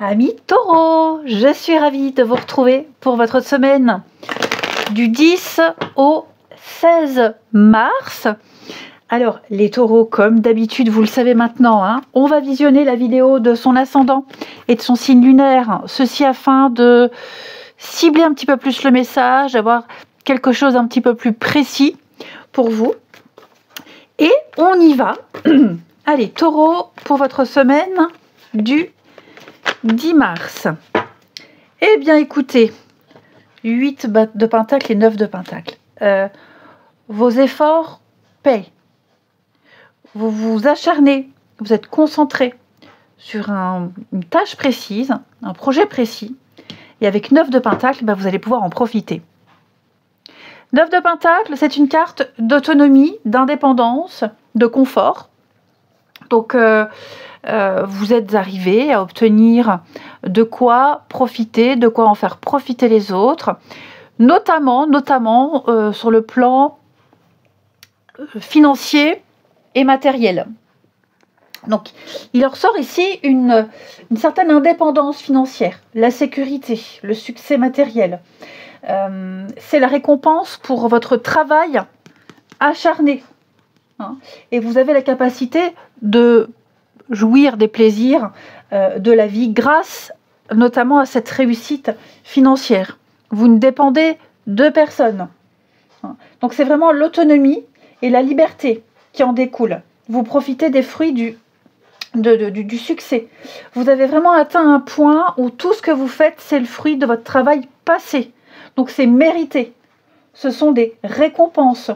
Amis Taureau, je suis ravie de vous retrouver pour votre semaine du 10 au 16 mars. Alors, les taureaux, comme d'habitude, vous le savez maintenant, on va visionner la vidéo de son ascendant et de son signe lunaire. Ceci afin de cibler un petit peu plus le message, d'avoir quelque chose un petit peu plus précis pour vous. Et on y va. Allez, taureau, pour votre semaine du 10 mars. Eh bien, écoutez, 8 de Pentacle et 9 de Pentacle. Vos efforts paient. Vous vous acharnez, vous êtes concentré sur une tâche précise, un projet précis. Et avec 9 de Pentacle, vous allez pouvoir en profiter. 9 de Pentacle, c'est une carte d'autonomie, d'indépendance, de confort. Donc, vous êtes arrivé à obtenir de quoi profiter, de quoi en faire profiter les autres, notamment sur le plan financier et matériel. Donc, il ressort ici une certaine indépendance financière, la sécurité, le succès matériel. C'est la récompense pour votre travail acharné. Et vous avez la capacité de jouir des plaisirs de la vie grâce notamment à cette réussite financière. Vous ne dépendez de personne. Donc c'est vraiment l'autonomie et la liberté qui en découlent. Vous profitez des fruits du succès. Vous avez vraiment atteint un point où tout ce que vous faites, c'est le fruit de votre travail passé. Donc c'est mérité. Ce sont des récompenses.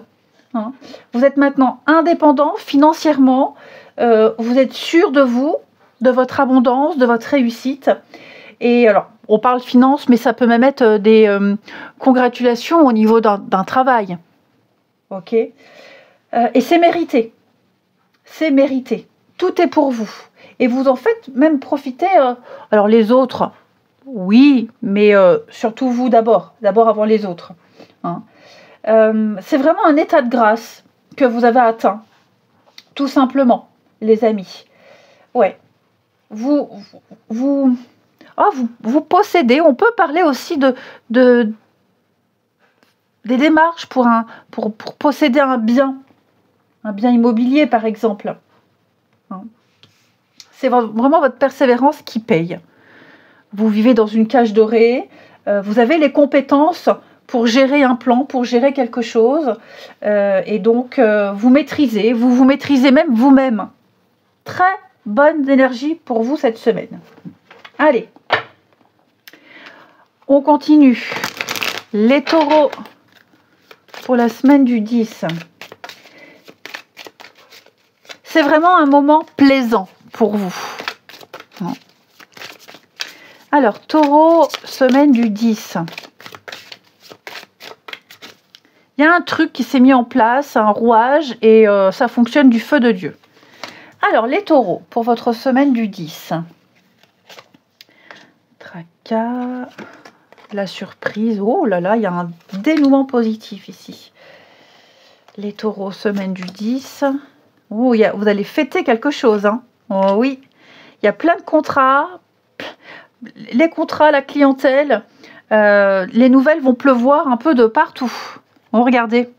Vous êtes maintenant indépendant financièrement. Vous êtes sûr de vous, de votre abondance, de votre réussite. Et alors, on parle finance, mais ça peut même être des congratulations au niveau d'un travail. Ok. Et c'est mérité. C'est mérité. Tout est pour vous. Et vous en faites même profiter. Alors les autres, oui, mais surtout vous d'abord. D'abord avant les autres. C'est vraiment un état de grâce que vous avez atteint. Tout simplement, les amis. Ouais. Vous possédez, on peut parler aussi des démarches pour posséder un bien immobilier par exemple. C'est vraiment votre persévérance qui paye. Vous vivez dans une cage dorée, vous avez les compétences pour gérer un plan, pour gérer quelque chose, et donc vous maîtrisez même vous-même. Très bonne énergie pour vous cette semaine. Allez, on continue. Les taureaux pour la semaine du 10. C'est vraiment un moment plaisant pour vous. Alors, taureau, semaine du 10. Il y a un truc qui s'est mis en place, un rouage, et ça fonctionne du feu de Dieu. Alors, les taureaux, pour votre semaine du 10. Tracas, la surprise. Oh là là, il y a un dénouement positif ici. Les taureaux, semaine du 10. Oh, vous allez fêter quelque chose. Oh oui, il y a plein de contrats. Les contrats, la clientèle, les nouvelles vont pleuvoir un peu de partout. Oh, regardez.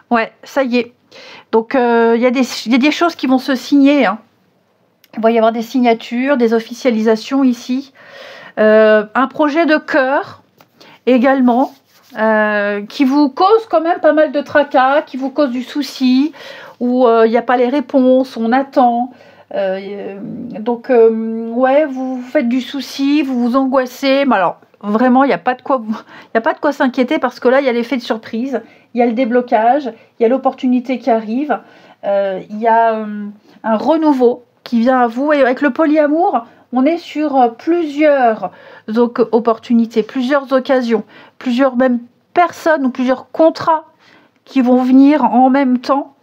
Ouais, ça y est. Donc, il y a des choses qui vont se signer. Il va y avoir des signatures, des officialisations ici. Un projet de cœur également, qui vous cause quand même pas mal de tracas, qui vous cause du souci, où il n'y a pas les réponses, on attend. Donc, ouais, vous faites du souci, vous vous angoissez. Mais alors, vraiment, il n'y a pas de quoi s'inquiéter parce que là, il y a l'effet de surprise, il y a le déblocage, il y a l'opportunité qui arrive, il y a un renouveau qui vient à vous. Et avec le polyamour, on est sur plusieurs opportunités, plusieurs occasions, plusieurs même personnes ou plusieurs contrats qui vont venir en même temps.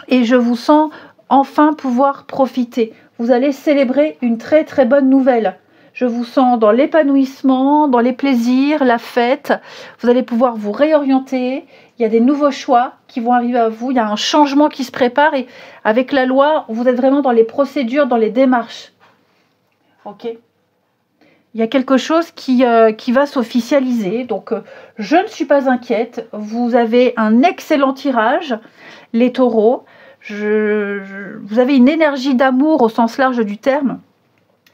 Et je vous sens enfin pouvoir profiter. Vous allez célébrer une très très bonne nouvelle. Je vous sens dans l'épanouissement, dans les plaisirs, la fête. Vous allez pouvoir vous réorienter. Il y a des nouveaux choix qui vont arriver à vous. Il y a un changement qui se prépare. Et avec la loi, vous êtes vraiment dans les procédures, dans les démarches. Ok. Il y a quelque chose qui va s'officialiser. Donc, je ne suis pas inquiète. Vous avez un excellent tirage, les taureaux. Vous avez une énergie d'amour au sens large du terme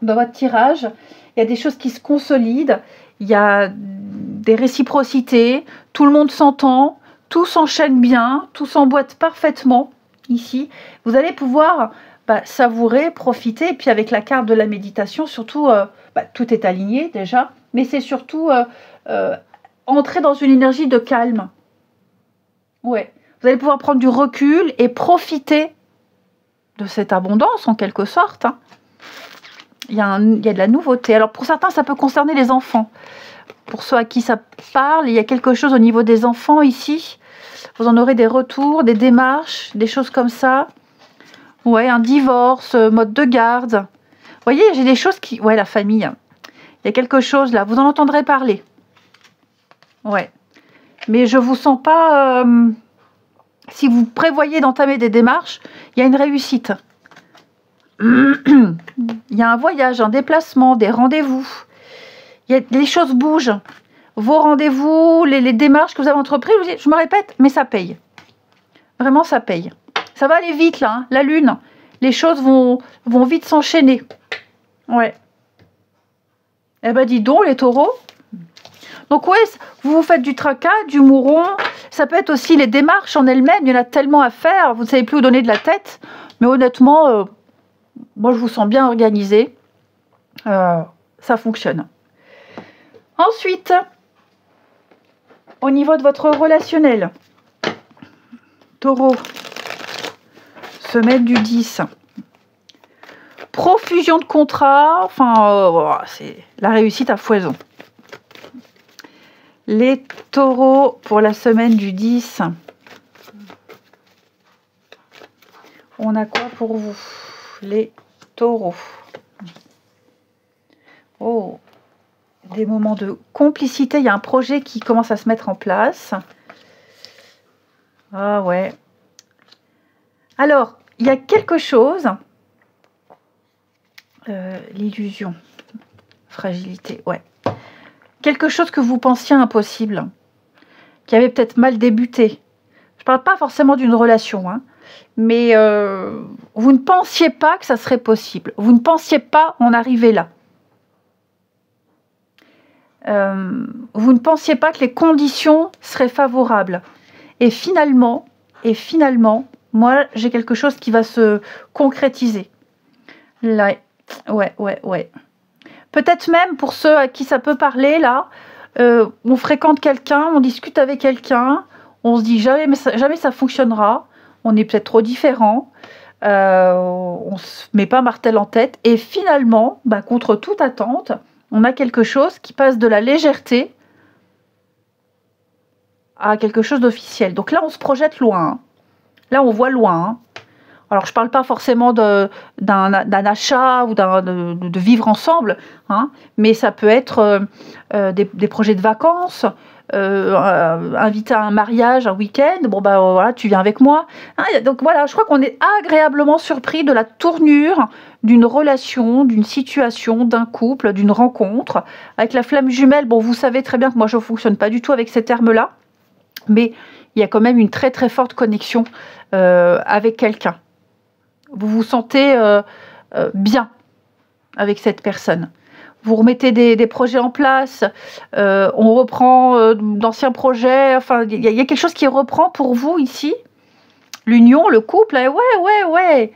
dans votre tirage. Il y a des choses qui se consolident. Il y a des réciprocités. Tout le monde s'entend. Tout s'enchaîne bien. Tout s'emboîte parfaitement ici. Vous allez pouvoir savourer, profiter. Et puis avec la carte de la méditation, surtout... tout est aligné déjà, mais c'est surtout entrer dans une énergie de calme. Ouais. Vous allez pouvoir prendre du recul et profiter de cette abondance en quelque sorte. Hein. Il y a de la nouveauté. Alors pour certains, ça peut concerner les enfants. Pour ceux à qui ça parle, il y a quelque chose au niveau des enfants ici. Vous en aurez des retours, des démarches, des choses comme ça. Ouais, un divorce, mode de garde. Vous voyez, j'ai des choses qui... Ouais, la famille. Il y a quelque chose là. Vous en entendrez parler. Ouais. Mais je ne vous sens pas... si vous prévoyez d'entamer des démarches, il y a une réussite. Il y a un voyage, un déplacement, des rendez-vous. Les choses bougent. Vos rendez-vous, les démarches que vous avez entreprises, je me répète, mais ça paye. Vraiment, ça paye. Ça va aller vite là, hein, la lune. Les choses vont vite s'enchaîner. Ouais. Eh ben dis donc les taureaux. Donc ouais, vous vous faites du tracas, du mouron. Ça peut être aussi les démarches en elles-mêmes. Il y en a tellement à faire. Vous ne savez plus où donner de la tête. Mais honnêtement, moi je vous sens bien organisé. Ça fonctionne. Ensuite, au niveau de votre relationnel. Taureau. Semaine du 10. Profusion de contrats, enfin, c'est la réussite à foison. Les taureaux pour la semaine du 10. On a quoi pour vous, les taureaux? Oh, des moments de complicité. Il y a un projet qui commence à se mettre en place. Ah ouais. Alors, il y a quelque chose... l'illusion, fragilité, ouais. Quelque chose que vous pensiez impossible, qui avait peut-être mal débuté. Je ne parle pas forcément d'une relation, hein, mais vous ne pensiez pas que ça serait possible. Vous ne pensiez pas en arriver là. Vous ne pensiez pas que les conditions seraient favorables. Et finalement, moi, j'ai quelque chose qui va se concrétiser. Là, ouais. Peut-être même pour ceux à qui ça peut parler, là, on fréquente quelqu'un, on discute avec quelqu'un, on se dit jamais ça fonctionnera, on est peut-être trop différents, on ne se met pas martel en tête, et finalement, contre toute attente, on a quelque chose qui passe de la légèreté à quelque chose d'officiel. Donc là, on se projette loin. Hein. Là, on voit loin. Hein. Alors, je ne parle pas forcément d'un achat ou de vivre ensemble, hein, mais ça peut être des projets de vacances, inviter à un mariage, un week-end, voilà, tu viens avec moi. Hein, donc voilà, je crois qu'on est agréablement surpris de la tournure d'une relation, d'une situation, d'un couple, d'une rencontre. Avec la flamme jumelle, bon, vous savez très bien que moi, je ne fonctionne pas du tout avec ces termes-là, mais il y a quand même une très très forte connexion avec quelqu'un. Vous vous sentez bien avec cette personne. Vous remettez des projets en place, on reprend d'anciens projets, enfin, il y a quelque chose qui reprend pour vous ici. L'union, le couple, ouais.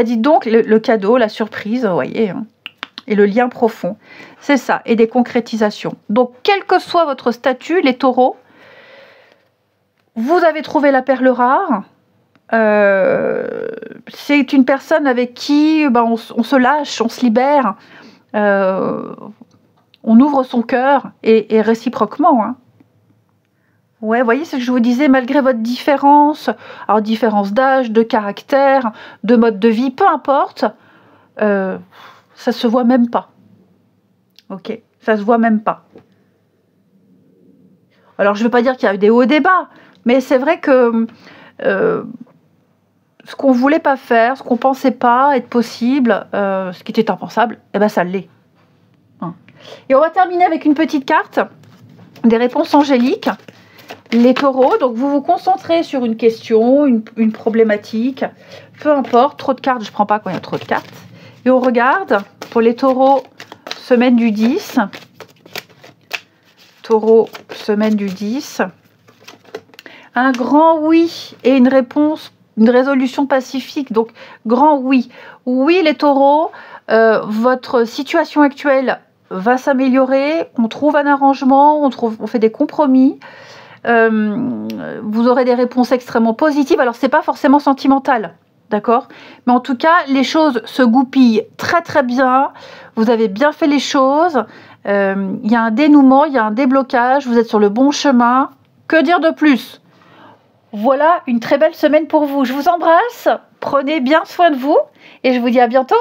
Dites donc, le cadeau, la surprise, vous voyez, hein, et le lien profond, c'est ça, et des concrétisations. Donc, quel que soit votre statut, les taureaux, vous avez trouvé la perle rare. C'est une personne avec qui on se lâche, on se libère, on ouvre son cœur et réciproquement. Hein. Ouais, vous voyez ce que je vous disais, malgré votre différence, alors différence d'âge, de caractère, de mode de vie, peu importe, ça se voit même pas. Ok, ça se voit même pas. Alors je ne veux pas dire qu'il y a eu des hauts et des bas, mais c'est vrai que ce qu'on voulait pas faire, ce qu'on pensait pas être possible, ce qui était impensable, ça l'est. Hein. Et on va terminer avec une petite carte des réponses angéliques. Les taureaux, donc vous vous concentrez sur une question, une problématique, peu importe, trop de cartes, je ne prends pas quand il y a trop de cartes. Et on regarde pour les taureaux, semaine du 10. Taureau, semaine du 10. Un grand oui et une réponse, une résolution pacifique. Donc, grand oui. Oui, les taureaux, votre situation actuelle va s'améliorer. On trouve un arrangement, on fait des compromis. Vous aurez des réponses extrêmement positives. Alors, c'est pas forcément sentimental, d'accord? Mais en tout cas, les choses se goupillent très très bien. Vous avez bien fait les choses. Il y a un dénouement, il y a un déblocage. Vous êtes sur le bon chemin. Que dire de plus? Voilà une très belle semaine pour vous. Je vous embrasse. Prenez bien soin de vous et je vous dis à bientôt.